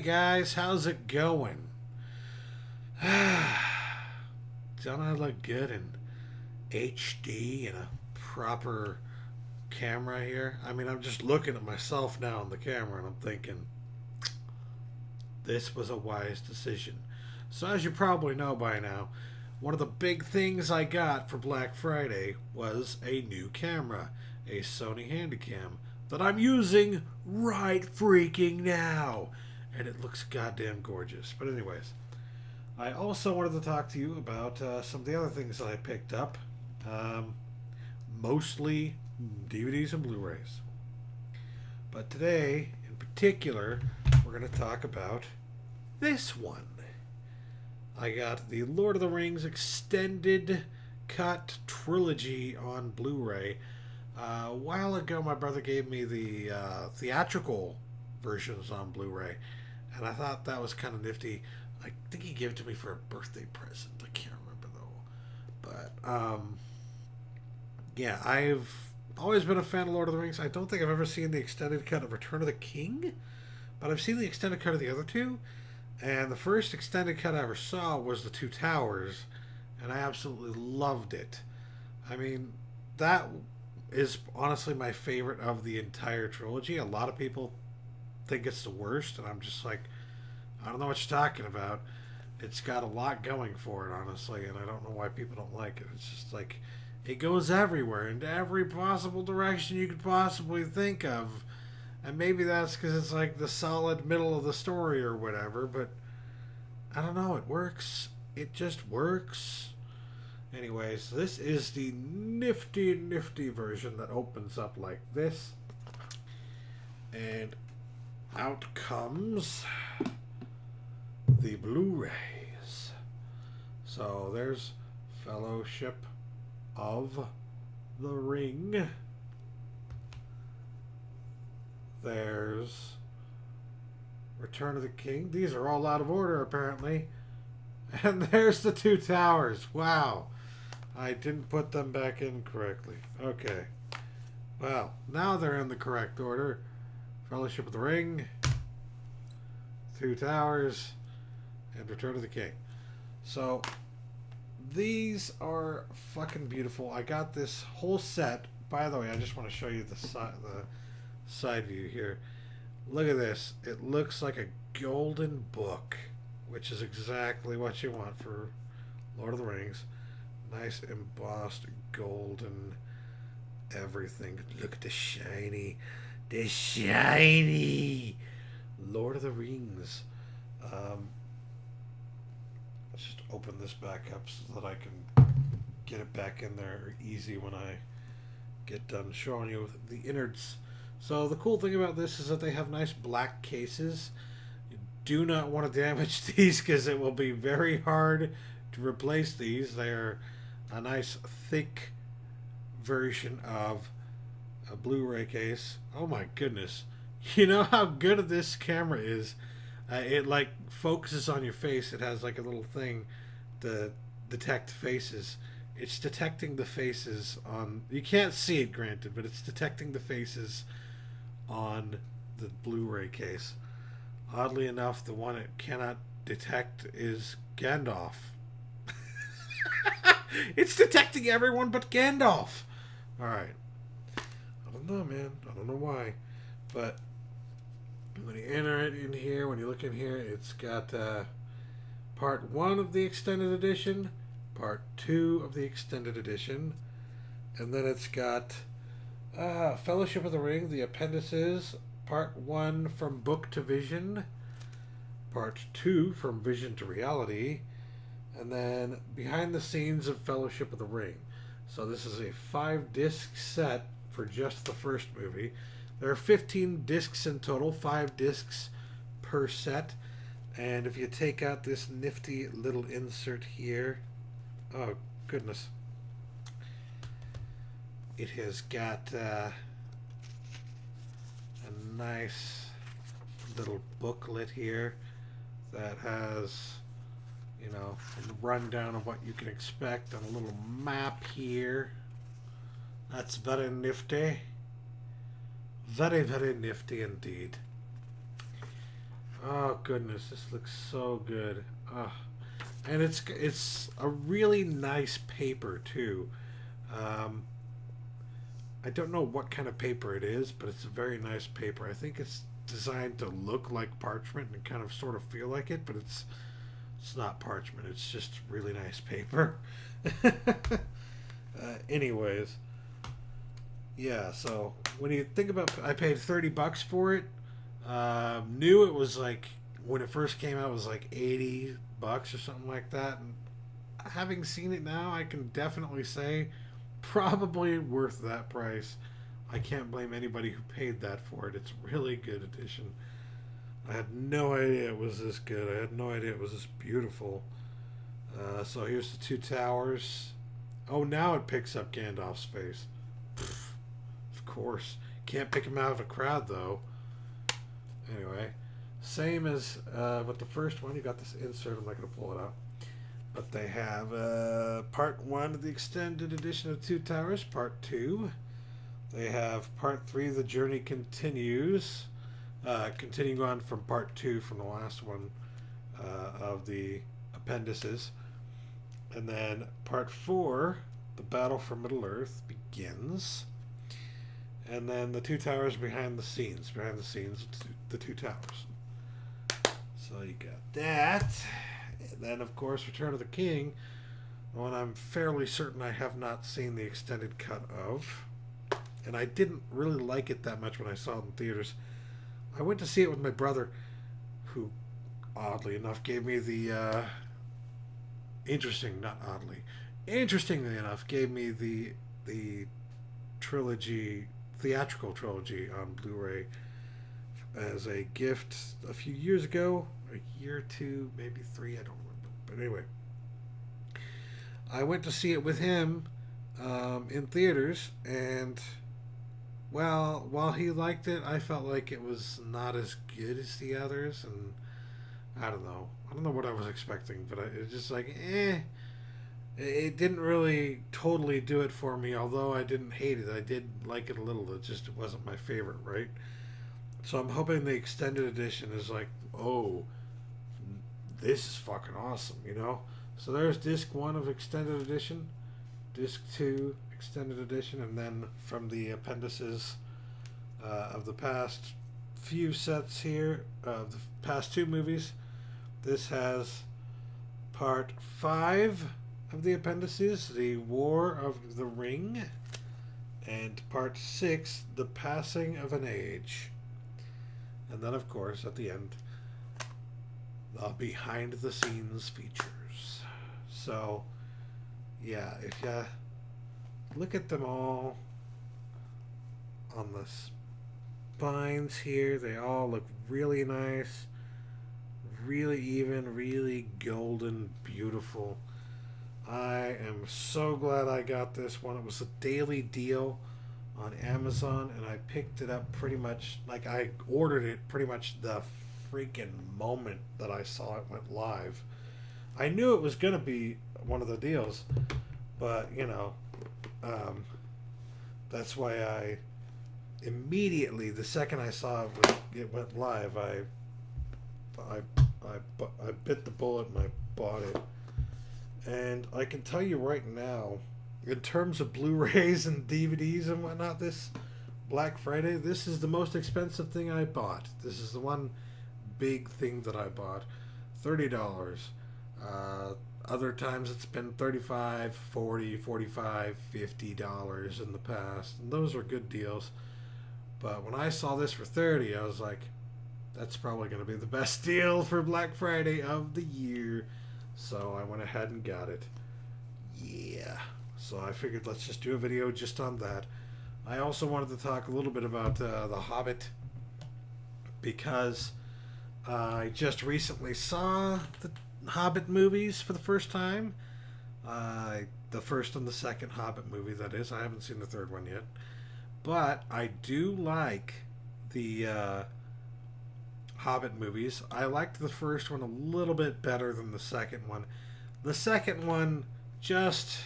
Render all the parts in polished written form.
guys, how's it going? Don't I look good in HD and a proper camera here? I mean, I'm just looking at myself now in the camera and I'm thinking, this was a wise decision. So as you probably know by now, one of the big things I got for Black Friday was a new camera, a Sony Handycam, that I'm using right freaking now. And it looks goddamn gorgeous. But anyways, I also wanted to talk to you about some of the other things that I picked up. Mostly DVDs and Blu-rays. But today, in particular, we're going to talk about this one. I got the Lord of the Rings Extended Cut Trilogy on Blu-ray. A while ago, my brother gave me the theatrical versions on Blu-ray, and I thought that was kind of nifty. I think he gave it to me for a birthday present. I can't remember though. But yeah, I've always been a fan of Lord of the Rings. I don't think I've ever seen the extended cut of Return of the King, but I've seen the extended cut of the other two. And the first extended cut I ever saw was The Two Towers, and I absolutely loved it. I mean, that is honestly my favorite of the entire trilogy. A lot of people think it's the worst, and I'm just like, I don't know what you're talking about. It's got a lot going for it, honestly, and I don't know why people don't like it. It's just like, it goes everywhere, into every possible direction you could possibly think of. And maybe that's because it's like the solid middle of the story or whatever, but I don't know, it works. It just works. Anyways, this is the nifty, nifty version that opens up like this. And out comes the Blu-rays. So there's Fellowship of the Ring. There's Return of the King. These are all out of order, apparently. And there's The Two Towers. Wow. I didn't put them back in correctly. Okay. Well, now they're in the correct order. Fellowship of the Ring, Two Towers, and Return of the King. So, these are fucking beautiful. I got this whole set. By the way, I just want to show you the side view here. Look at this. It looks like a golden book, which is exactly what you want for Lord of the Rings. Nice embossed golden everything. Look at the shiny Lord of the Rings. Let's just open this back up so that I can get it back in there easy when I get done showing you the innards. So the cool thing about this is that they have nice black cases. You do not want to damage these because it will be very hard to replace these. They are a nice thick version of a Blu-ray case. Oh my goodness. You know how good this camera is? It like focuses on your face. It has like a little thing to detect faces. It's detecting the faces on... You can't see it, granted, but it's detecting the faces on the Blu-ray case. Oddly enough, the one it cannot detect is Gandalf. It's detecting everyone but Gandalf. Alright. I don't know, man. I don't know why. But when you enter it in here, when you look in here, it's got part 1 of the extended edition, part 2 of the extended edition, and then it's got Fellowship of the Ring, the appendices, part 1 from book to vision, part 2 from vision to reality, and then behind the scenes of Fellowship of the Ring. So this is a 5-disc set for just the first movie. There are 15 discs in total, 5 discs per set. And if you take out this nifty little insert here, oh goodness, it has got a nice little booklet here that has, you know, a rundown of what you can expect, and a little map here. That's very nifty. Very, very nifty indeed. Oh goodness, this looks so good. And it's a really nice paper too. Um, I don't know what kind of paper it is, but it's a very nice paper. I think it's designed to look like parchment and kind of sort of feel like it, but it's not parchment. It's just really nice paper. Anyways, yeah. So when you think about, I paid $30 for it. Knew it was like when it first came out it was like $80 or something like that. And having seen it now, I can definitely say probably worth that price. I can't blame anybody who paid that for it. It's a really good edition. I had no idea it was this good. I had no idea it was this beautiful. So here's the two towers. Oh, now it picks up Gandalf's face. Pfft, of course. Can't pick him out of a crowd, though. Anyway, same as with the first one. You got this insert. I'm not going to pull it out. But they have part 1 of the extended edition of Two Towers, part 2. They have part 3, The Journey Continues. Continuing on from part 2 from the last one of the appendices. And then part 4, The Battle for Middle-earth, begins. And then the Two Towers behind the scenes. Behind the scenes, the Two Towers. So you got that. And then, of course, Return of the King, one I'm fairly certain I have not seen the extended cut of. And I didn't really like it that much when I saw it in theaters. I went to see it with my brother, who, oddly enough, gave me the... interestingly enough, gave me the trilogy, theatrical trilogy on Blu-ray as a gift a few years ago, a year or two, maybe 3, I don't remember. But anyway, I went to see it with him in theaters, and well, while he liked it, I felt like it was not as good as the others, and I don't know what I was expecting, but it was just like, it didn't really totally do it for me, although I didn't hate it. I did like it a little. It wasn't my favorite, right? So I'm hoping the extended edition is like, oh, this is fucking awesome, you know? So there's disc 1 of extended edition, disc 2 extended edition, and then from the appendices of the past few sets here, of the past 2 movies, this has part 5 of the appendices, The War of the Ring, and part 6, The Passing of an Age. And then, of course, at the end, the behind the scenes features. So, yeah, if you look at them all on the spines here, they all look really nice, really even, really golden, beautiful. I am so glad I got this one. It was a daily deal on Amazon, and I picked it up pretty much, like I ordered it pretty much the freaking moment that I saw it went live. I knew it was going to be one of the deals, but, you know, that's why I immediately, the second I saw it went live, I bit the bullet and I bought it. And I can tell you right now, in terms of Blu-rays and DVDs and whatnot, this Black Friday, this is the most expensive thing I bought. This is the one big thing that I bought. $30. Other times it's been $35, $40, $45, $50 in the past. And those are good deals. But when I saw this for $30, I was like, that's probably going to be the best deal for Black Friday of the year. So I went ahead and got it. Yeah. So I figured let's just do a video just on that. I also wanted to talk a little bit about The Hobbit, because I just recently saw the Hobbit movies for the first time. The first and the second Hobbit movie, that is. I haven't seen the third one yet. But I do like the Hobbit movies. I liked the first one a little bit better than the second one. The second one just...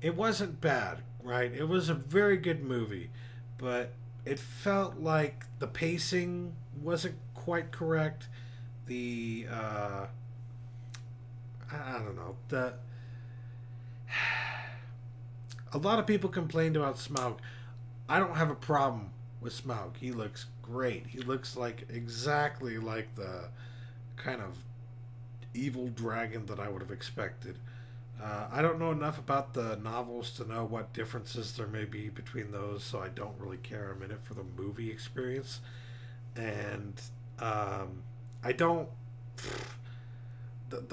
it wasn't bad, right? It was a very good movie, but it felt like the pacing wasn't quite correct. The I don't know. A lot of people complained about Smaug. I don't have a problem with Smaug. He looks great. He looks like exactly like the kind of evil dragon that I would have expected. I don't know enough about the novels to know what differences there may be between those, so I don't really care. I'm in it for the movie experience, and I don't.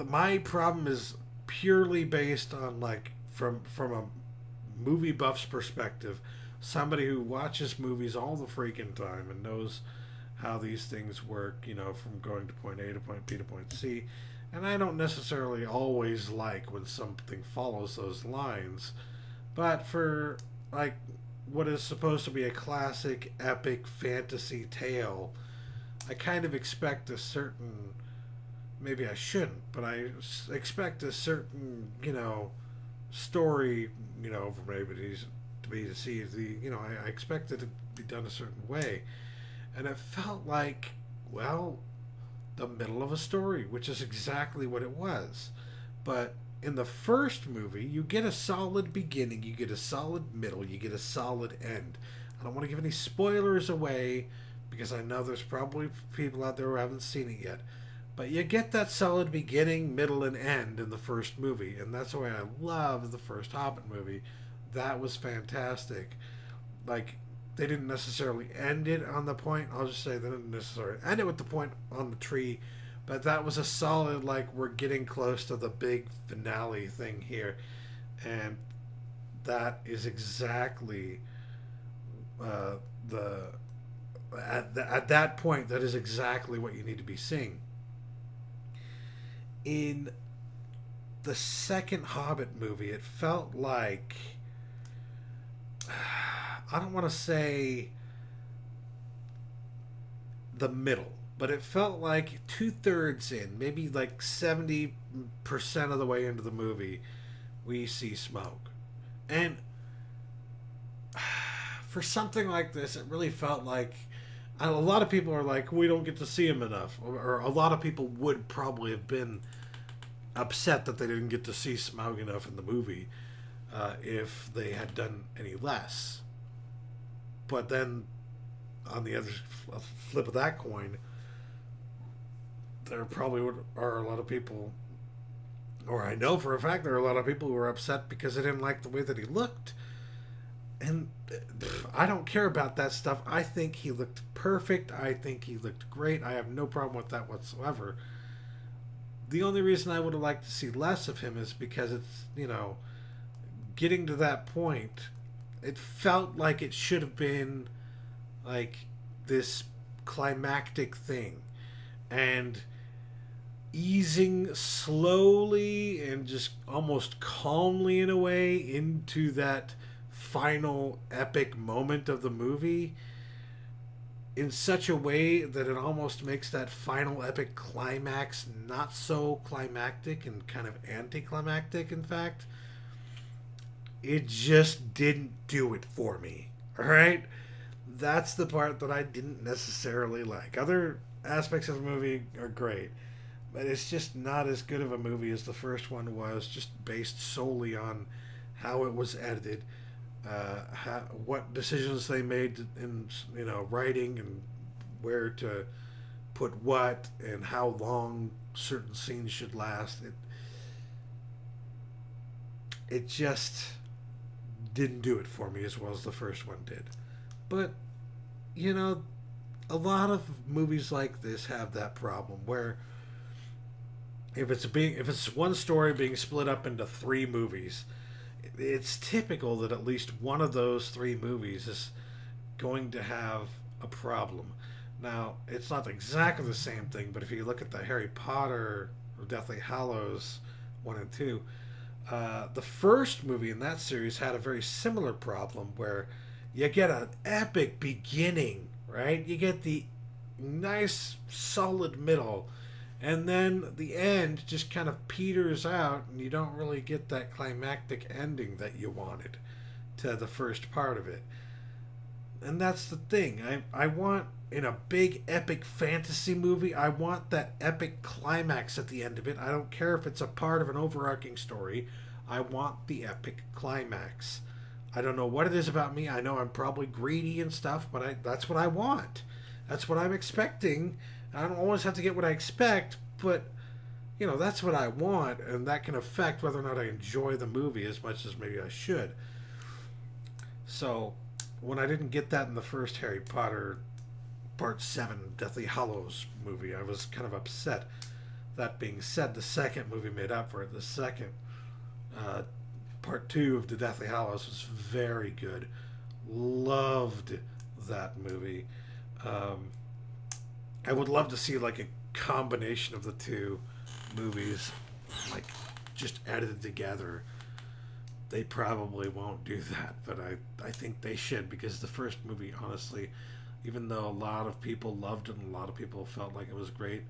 My problem is purely based on like from a movie buff's perspective, somebody who watches movies all the freaking time and knows how these things work, from going to point A to point B to point C. And I don't necessarily always like when something follows those lines, but for like what is supposed to be a classic epic fantasy tale, I kind of expect a certain, maybe I shouldn't, but I expect a certain, story, for maybe to be to see I expect it to be done a certain way, and it felt like, well, the middle of a story, which is exactly what it was. But in the first movie, you get a solid beginning, you get a solid middle, you get a solid end. I don't want to give any spoilers away because I know there's probably people out there who haven't seen it yet. But you get that solid beginning, middle, and end in the first movie, and that's why I love the first Hobbit movie. That was fantastic. Like, they didn't necessarily end it on the point. I'll just say they didn't necessarily end it with the point on the tree, but that was a solid, like, we're getting close to the big finale thing here, and that is exactly at that point. That is exactly what you need to be seeing. In the second Hobbit movie, it felt like, I don't want to say the middle, but it felt like 2/3 in, maybe like 70% of the way into the movie, we see Smaug. And for something like this, it really felt like a lot of people are like, we don't get to see him enough. Or a lot of people would probably have been upset that they didn't get to see Smaug enough in the movie if they had done any less. But then, on the other flip of that coin, there probably are a lot of people, or I know for a fact there are a lot of people who are upset because they didn't like the way that he looked. And I don't care about that stuff. I think he looked perfect. I think he looked great. I have no problem with that whatsoever. The only reason I would have liked to see less of him is because it's, getting to that point, it felt like it should have been like this climactic thing. And easing slowly and just almost calmly in a way into that final epic moment of the movie in such a way that it almost makes that final epic climax not so climactic and kind of anticlimactic. In fact, it just didn't do it for me. All right, that's the part that I didn't necessarily like. Other aspects of the movie are great, but it's just not as good of a movie as the first one was, just based solely on how it was edited, what decisions they made in writing, and where to put what, and how long certain scenes should last. It just didn't do it for me as well as the first one did. But a lot of movies like this have that problem where if it's one story being split up into 3 movies, it's typical that at least one of those 3 movies is going to have a problem. Now, it's not exactly the same thing, but if you look at the Harry Potter or Deathly Hallows 1 and 2, the first movie in that series had a very similar problem where you get an epic beginning, right? You get the nice, solid middle, and then the end just kind of peters out, and you don't really get that climactic ending that you wanted to the first part of it. And that's the thing. I want, in a big epic fantasy movie, I want that epic climax at the end of it. I don't care if it's a part of an overarching story. I want the epic climax. I don't know what it is about me. I know I'm probably greedy and stuff, but that's what I want. That's what I'm expecting. I don't always have to get what I expect, but that's what I want, and that can affect whether or not I enjoy the movie as much as maybe I should. So, when I didn't get that in the first Harry Potter Part 7 Deathly Hallows movie, I was kind of upset. That being said, the second movie made up for it. The second uh, Part 2 of the Deathly Hallows was very good. Loved that movie. I would love to see like a combination of the two movies, like just edited together. They probably won't do that, but I think they should, because the first movie, honestly, even though a lot of people loved it and a lot of people felt like it was great,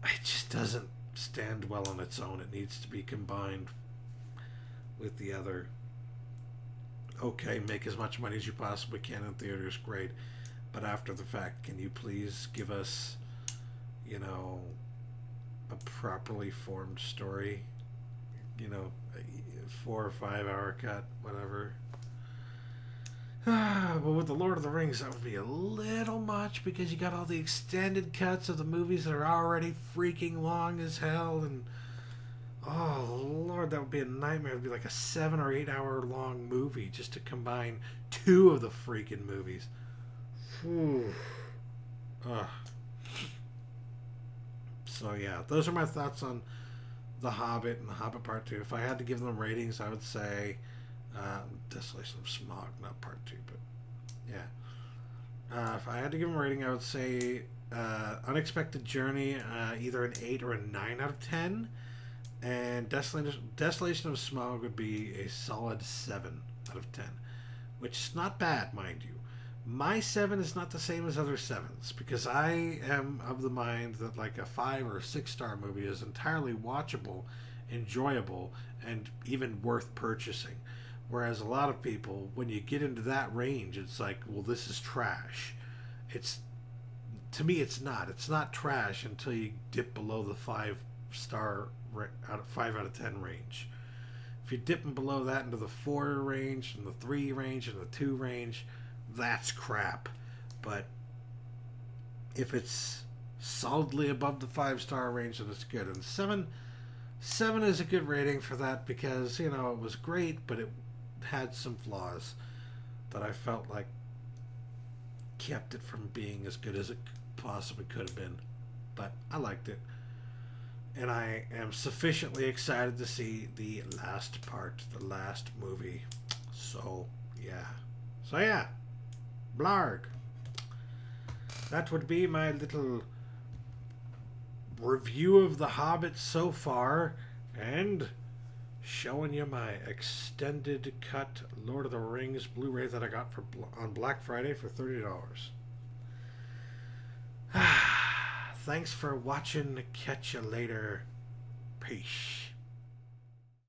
it just doesn't stand well on its own. It needs to be combined with the other. Okay, make as much money as you possibly can in theaters, great. But after the fact, can you please give us, a properly formed story? A 4 or 5 hour cut, whatever. But with the Lord of the Rings, that would be a little much, because you got all the extended cuts of the movies that are already freaking long as hell, and oh Lord, that would be a nightmare. It would be like a 7 or 8 hour long movie just to combine two of the freaking movies. Whew. Ugh. So yeah, those are my thoughts on The Hobbit and The Hobbit Part 2. If I had to give them ratings, I would say Desolation of Smaug, not Part 2, but yeah. If I had to give them a rating, I would say Unexpected Journey, either an 8 or a 9 out of 10. And Desolation of Smaug would be a solid 7 out of 10, which is not bad, mind you. My 7 is not the same as other 7s, because I am of the mind that like a 5 or 6 star movie is entirely watchable, enjoyable, and even worth purchasing. Whereas a lot of people, when you get into that range, it's like, well, this is trash. To me, it's not. It's not trash until you dip below the 5 out of 10 range. If you're dipping below that into the 4 range and the 3 range and the 2 range, that's crap. But if it's solidly above the 5-star range, then it's good. And 7 is a good rating for that, because it was great, but it had some flaws that I felt like kept it from being as good as it possibly could have been. But I liked it, and I am sufficiently excited to see the last part, the last movie. So yeah, blarg. That would be my little review of The Hobbit so far, and showing you my extended cut Lord of the Rings Blu-ray that I got on Black Friday for $30. Thanks for watching. Catch you later. Peace.